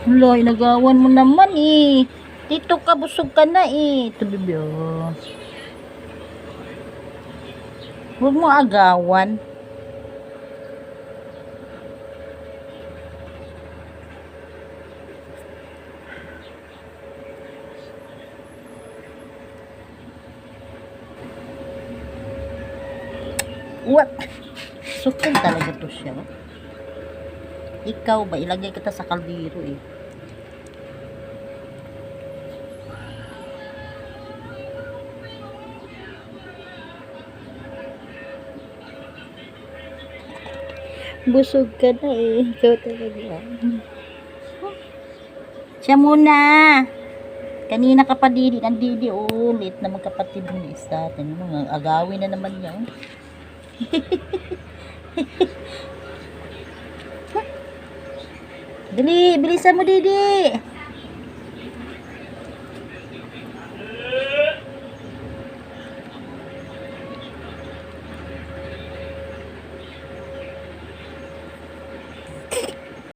Hala, inagawan mo naman eh. Dito ka, busog ka na eh. Ito, bebe. Oh. Huwag mo agawan. What? Sukil talaga to siya. Ikaw ba? Ilagay kita sa kaldero eh. Busog ka na eh. Ikaw talaga. Siya muna. Kanina ka pa didi. Nandidi ulit na magkapatid mo isa. Agawin na naman niya. Dali, bilisan mo didi.